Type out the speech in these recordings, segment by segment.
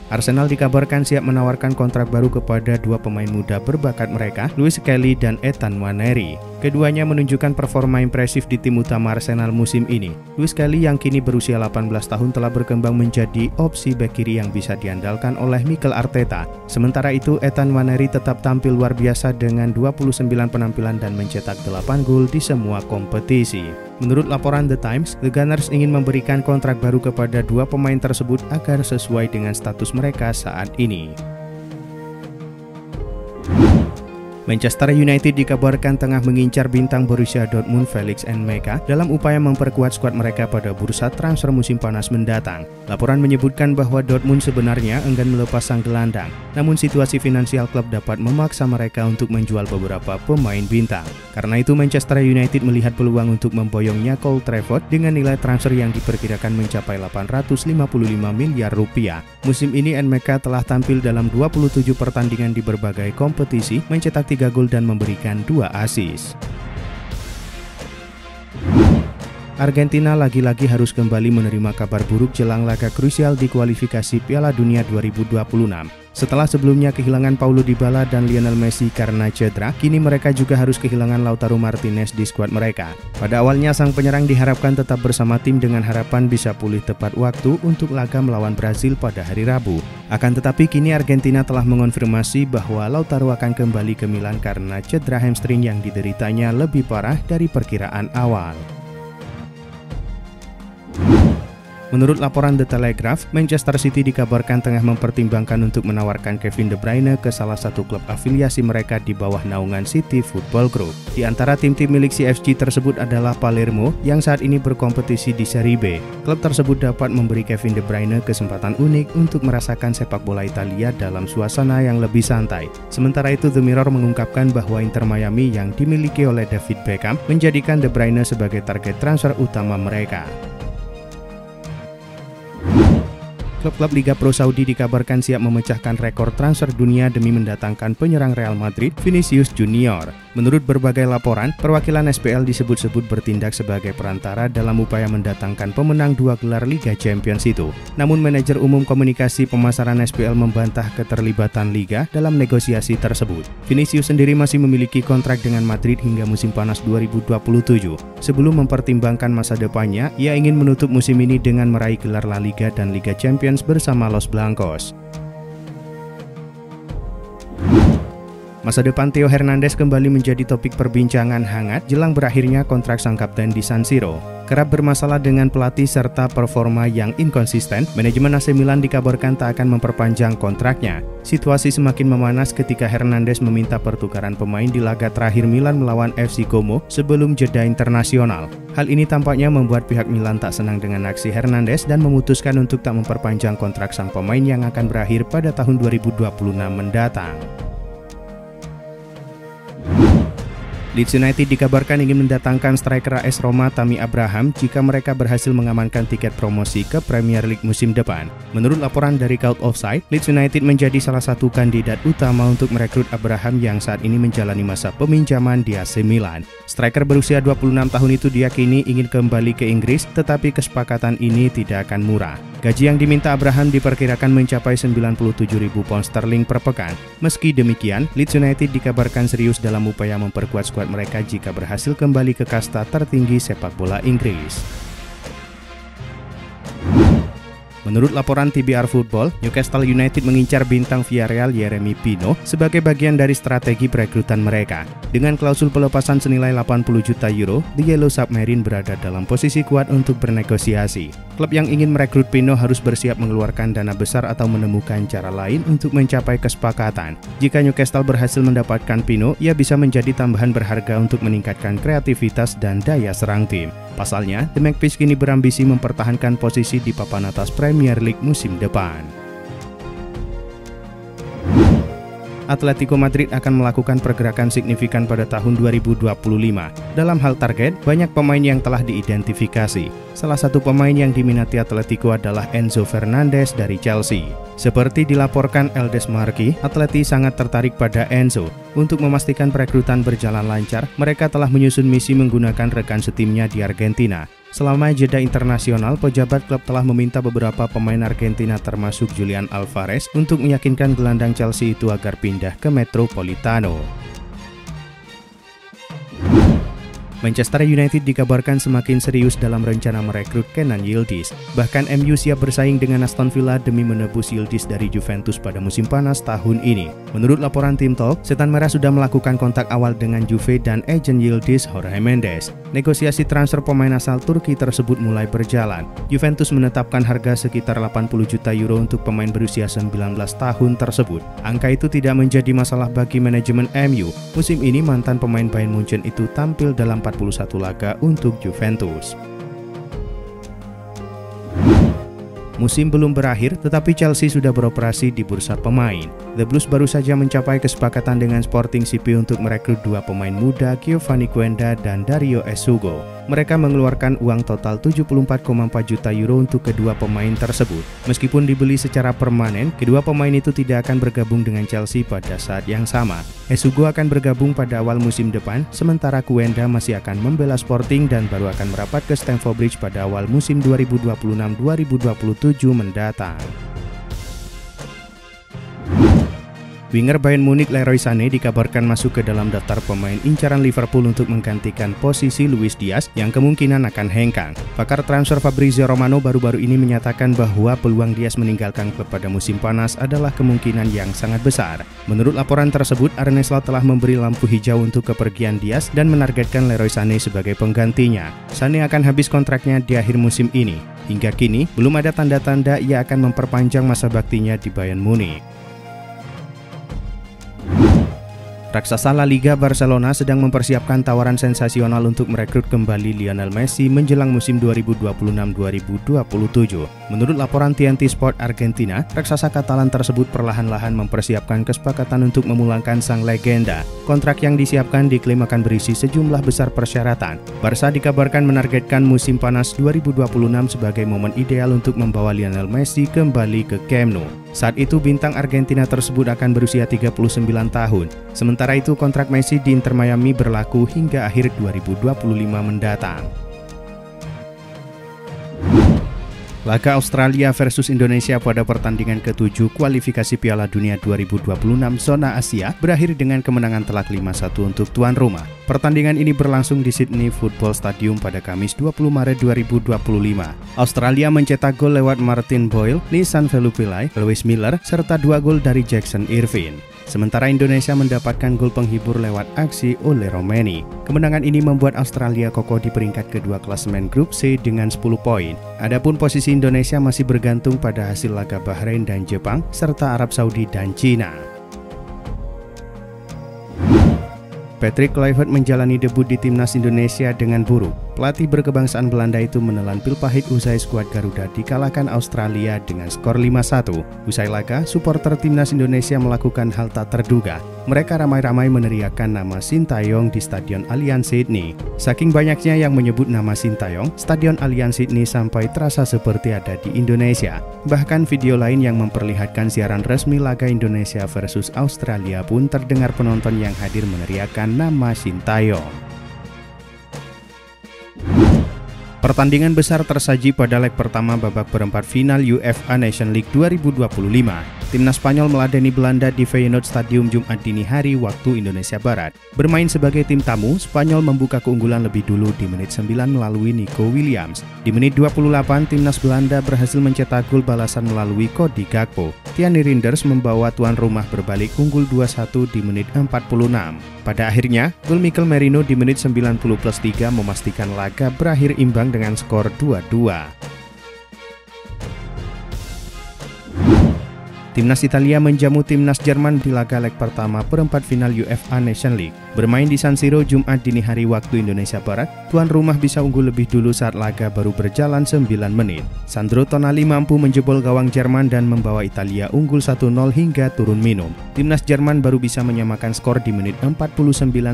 Arsenal dikabarkan siap menawarkan kontrak baru kepada dua pemain muda berbakat mereka, Luis Skelly dan Ethan Nwaneri. Keduanya menunjukkan performa impresif di tim utama Arsenal musim ini. Luis Skelly yang kini berusia 18 tahun telah berkembang menjadi opsi bek kiri yang bisa diandalkan oleh Mikel Arteta. Sementara itu, Ethan Nwaneri tetap tampil luar biasa dengan 29 penampilan dan mencetak 8 gol di semua kompetisi. Menurut laporan The Times, The Gunners ingin memberikan kontrak baru kepada dua pemain tersebut agar sesuai dengan status mereka saat ini. Manchester United dikabarkan tengah mengincar bintang Borussia Dortmund Felix N'Mecha dalam upaya memperkuat skuad mereka pada bursa transfer musim panas mendatang. Laporan menyebutkan bahwa Dortmund sebenarnya enggan melepas sang gelandang, namun situasi finansial klub dapat memaksa mereka untuk menjual beberapa pemain bintang. Karena itu Manchester United melihat peluang untuk memboyongnya Cole Trafford dengan nilai transfer yang diperkirakan mencapai 855 miliar rupiah. Musim ini N'Mecha telah tampil dalam 27 pertandingan di berbagai kompetisi, mencetak 3 gol dan memberikan 2 assist. Argentina lagi-lagi harus kembali menerima kabar buruk jelang laga krusial di kualifikasi Piala Dunia 2026. Setelah sebelumnya kehilangan Paulo Dybala dan Lionel Messi karena cedera, kini mereka juga harus kehilangan Lautaro Martinez di skuad mereka. Pada awalnya sang penyerang diharapkan tetap bersama tim dengan harapan bisa pulih tepat waktu untuk laga melawan Brazil pada hari Rabu. Akan tetapi kini Argentina telah mengonfirmasi bahwa Lautaro akan kembali ke Milan karena cedera hamstring yang dideritanya lebih parah dari perkiraan awal. Menurut laporan The Telegraph, Manchester City dikabarkan tengah mempertimbangkan untuk menawarkan Kevin De Bruyne ke salah satu klub afiliasi mereka di bawah naungan City Football Group. Di antara tim-tim milik CFC tersebut adalah Palermo yang saat ini berkompetisi di Serie B. Klub tersebut dapat memberi Kevin De Bruyne kesempatan unik untuk merasakan sepak bola Italia dalam suasana yang lebih santai. Sementara itu, The Mirror mengungkapkan bahwa Inter Miami yang dimiliki oleh David Beckham menjadikan De Bruyne sebagai target transfer utama mereka. Klub-klub Liga Pro Saudi dikabarkan siap memecahkan rekor transfer dunia demi mendatangkan penyerang Real Madrid, Vinicius Junior. Menurut berbagai laporan, perwakilan SPL disebut-sebut bertindak sebagai perantara dalam upaya mendatangkan pemenang 2 gelar Liga Champions itu. Namun manajer umum komunikasi pemasaran SPL membantah keterlibatan Liga dalam negosiasi tersebut. Vinicius sendiri masih memiliki kontrak dengan Madrid hingga musim panas 2027. Sebelum mempertimbangkan masa depannya, ia ingin menutup musim ini dengan meraih gelar La Liga dan Liga Champions bersama Los Blancos. Masa depan Theo Hernandez kembali menjadi topik perbincangan hangat jelang berakhirnya kontrak sang kapten di San Siro. Kerap bermasalah dengan pelatih serta performa yang inkonsisten, manajemen AC Milan dikabarkan tak akan memperpanjang kontraknya. Situasi semakin memanas ketika Hernandez meminta pertukaran pemain di laga terakhir Milan melawan FC Como sebelum jeda internasional. Hal ini tampaknya membuat pihak Milan tak senang dengan aksi Hernandez dan memutuskan untuk tak memperpanjang kontrak sang pemain yang akan berakhir pada tahun 2026 mendatang. Leeds United dikabarkan ingin mendatangkan striker AS Roma Tammy Abraham jika mereka berhasil mengamankan tiket promosi ke Premier League musim depan. Menurut laporan dari Cult Offside, Leeds United menjadi salah satu kandidat utama untuk merekrut Abraham yang saat ini menjalani masa peminjaman di AC Milan. Striker berusia 26 tahun itu diyakini ingin kembali ke Inggris, tetapi kesepakatan ini tidak akan murah. Gaji yang diminta Abraham diperkirakan mencapai 97.000 pound sterling per pekan. Meski demikian, Leeds United dikabarkan serius dalam upaya memperkuat skuad mereka jika berhasil kembali ke kasta tertinggi sepak bola Inggris. Menurut laporan TBR Football, Newcastle United mengincar bintang Villarreal Yeremy Pino sebagai bagian dari strategi perekrutan mereka. Dengan klausul pelepasan senilai 80 juta euro, The Yellow Submarine berada dalam posisi kuat untuk bernegosiasi. Klub yang ingin merekrut Pino harus bersiap mengeluarkan dana besar atau menemukan cara lain untuk mencapai kesepakatan. Jika Newcastle berhasil mendapatkan Pino, ia bisa menjadi tambahan berharga untuk meningkatkan kreativitas dan daya serang tim. Pasalnya, The Magpies kini berambisi mempertahankan posisi di papan atas Premier League musim depan. Atletico Madrid akan melakukan pergerakan signifikan pada tahun 2025. Dalam hal target, banyak pemain yang telah diidentifikasi. Salah satu pemain yang diminati Atletico adalah Enzo Fernandez dari Chelsea. Seperti dilaporkan El Desmarque, Atleti sangat tertarik pada Enzo. Untuk memastikan perekrutan berjalan lancar, mereka telah menyusun misi menggunakan rekan setimnya di Argentina. Selama jeda internasional, pejabat klub telah meminta beberapa pemain Argentina termasuk Julian Alvarez untuk meyakinkan gelandang Chelsea itu agar pindah ke Metropolitano. Manchester United dikabarkan semakin serius dalam rencana merekrut Kenan Yildiz. Bahkan MU siap bersaing dengan Aston Villa demi menebus Yildiz dari Juventus pada musim panas tahun ini. Menurut laporan Tim Talk, Setan Merah sudah melakukan kontak awal dengan Juve dan agen Yildiz, Jorge Mendes. Negosiasi transfer pemain asal Turki tersebut mulai berjalan. Juventus menetapkan harga sekitar 80 juta euro untuk pemain berusia 19 tahun tersebut. Angka itu tidak menjadi masalah bagi manajemen MU. Musim ini mantan pemain Bayern Munchen itu tampil dalam 41 laga untuk Juventus. Musim belum berakhir, tetapi Chelsea sudah beroperasi di bursa pemain. The Blues baru saja mencapai kesepakatan dengan Sporting CP untuk merekrut dua pemain muda, Giovanni Quenda dan Dario Esugo. Mereka mengeluarkan uang total 74,4 juta euro untuk kedua pemain tersebut. Meskipun dibeli secara permanen, kedua pemain itu tidak akan bergabung dengan Chelsea pada saat yang sama. Esugo akan bergabung pada awal musim depan, sementara Quenda masih akan membela Sporting dan baru akan merapat ke Stamford Bridge pada awal musim 2026-2027 mendatang. Winger Bayern Munich Leroy Sané dikabarkan masuk ke dalam daftar pemain incaran Liverpool untuk menggantikan posisi Luis Diaz yang kemungkinan akan hengkang. Pakar transfer Fabrizio Romano baru-baru ini menyatakan bahwa peluang Diaz meninggalkan klub pada musim panas adalah kemungkinan yang sangat besar. Menurut laporan tersebut, Arne Slot telah memberi lampu hijau untuk kepergian Diaz dan menargetkan Leroy Sané sebagai penggantinya. Sané akan habis kontraknya di akhir musim ini. Hingga kini, belum ada tanda-tanda ia akan memperpanjang masa baktinya di Bayern Munich. Raksasa La Liga Barcelona sedang mempersiapkan tawaran sensasional untuk merekrut kembali Lionel Messi menjelang musim 2026-2027. Menurut laporan TNT Sport Argentina, raksasa Katalan tersebut perlahan-lahan mempersiapkan kesepakatan untuk memulangkan sang legenda. Kontrak yang disiapkan diklaim akan berisi sejumlah besar persyaratan. Barca dikabarkan menargetkan musim panas 2026 sebagai momen ideal untuk membawa Lionel Messi kembali ke Camp Nou. Saat itu bintang Argentina tersebut akan berusia 39 tahun. Sementara itu kontrak Messi di Inter Miami berlaku hingga akhir 2025 mendatang. Laga Australia versus Indonesia pada pertandingan ke-7 kualifikasi Piala Dunia 2026 zona Asia berakhir dengan kemenangan telak 5-1 untuk tuan rumah. Pertandingan ini berlangsung di Sydney Football Stadium pada Kamis 20 Maret 2025. Australia mencetak gol lewat Martin Boyle, Nissan Velupillai, Lewis Miller, serta 2 gol dari Jackson Irvine. Sementara Indonesia mendapatkan gol penghibur lewat aksi oleh Romeni. Kemenangan ini membuat Australia kokoh di peringkat kedua klasemen grup C dengan 10 poin. Adapun posisi Indonesia masih bergantung pada hasil laga Bahrain dan Jepang, serta Arab Saudi dan Cina. Patrick Kluivert menjalani debut di timnas Indonesia dengan buruk. Pelatih berkebangsaan Belanda itu menelan pil pahit usai skuad Garuda dikalahkan Australia dengan skor 5-1. Usai laga, supporter timnas Indonesia melakukan hal tak terduga. Mereka ramai-ramai meneriakkan nama Sintayong di Stadion Allianz Sydney. Saking banyaknya yang menyebut nama Sintayong, Stadion Allianz Sydney sampai terasa seperti ada di Indonesia. Bahkan video lain yang memperlihatkan siaran resmi laga Indonesia versus Australia pun terdengar penonton yang hadir meneriakkan nama Sintayong. Pertandingan besar tersaji pada leg pertama babak perempat final UEFA Nation League 2025. Timnas Spanyol meladeni Belanda di Feyenoord Stadium Jumat dini hari waktu Indonesia Barat. Bermain sebagai tim tamu, Spanyol membuka keunggulan lebih dulu di menit 9 melalui Nico Williams. Di menit 28, timnas Belanda berhasil mencetak gol balasan melalui Cody Gakpo. Thierry Reinders membawa tuan rumah berbalik unggul 2-1 di menit 46. Pada akhirnya, gol Mikel Merino di menit 90+3 memastikan laga berakhir imbang dengan skor 2-2. Timnas Italia menjamu timnas Jerman di laga leg pertama perempat final UEFA Nation League. Bermain di San Siro Jumat dini hari waktu Indonesia Barat, tuan rumah bisa unggul lebih dulu saat laga baru berjalan 9 menit. Sandro Tonali mampu menjebol gawang Jerman dan membawa Italia unggul 1-0 hingga turun minum. Timnas Jerman baru bisa menyamakan skor di menit 49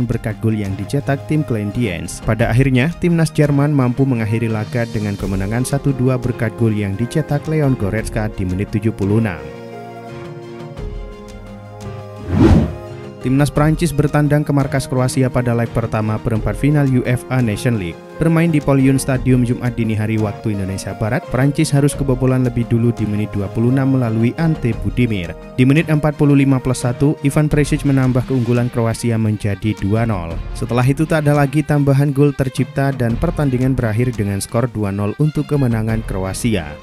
berkat gol yang dicetak tim Kleindienst. Pada akhirnya, timnas Jerman mampu mengakhiri laga dengan kemenangan 1-2 berkat gol yang dicetak Leon Goretzka di menit 76. Timnas Prancis bertandang ke markas Kroasia pada leg pertama perempat final UEFA Nation League. Bermain di Polion Stadium Jumat dini hari waktu Indonesia Barat, Prancis harus kebobolan lebih dulu di menit 26 melalui Ante Budimir. Di menit 45+1, Ivan Perisic menambah keunggulan Kroasia menjadi 2-0. Setelah itu tak ada lagi tambahan gol tercipta dan pertandingan berakhir dengan skor 2-0 untuk kemenangan Kroasia.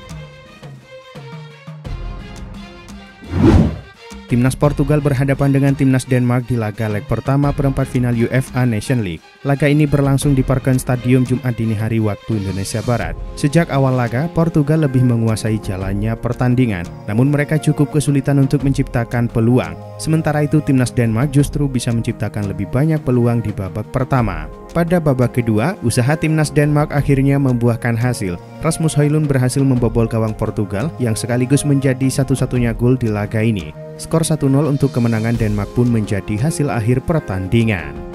Timnas Portugal berhadapan dengan Timnas Denmark di laga leg pertama perempat final UEFA Nation League. Laga ini berlangsung di Parken Stadium Jumat dini hari waktu Indonesia Barat. Sejak awal laga, Portugal lebih menguasai jalannya pertandingan, namun mereka cukup kesulitan untuk menciptakan peluang. Sementara itu, Timnas Denmark justru bisa menciptakan lebih banyak peluang di babak pertama. Pada babak kedua, usaha Timnas Denmark akhirnya membuahkan hasil. Rasmus Højlund berhasil membobol gawang Portugal yang sekaligus menjadi satu-satunya gol di laga ini. Skor 1-0 untuk kemenangan Denmark pun menjadi hasil akhir pertandingan.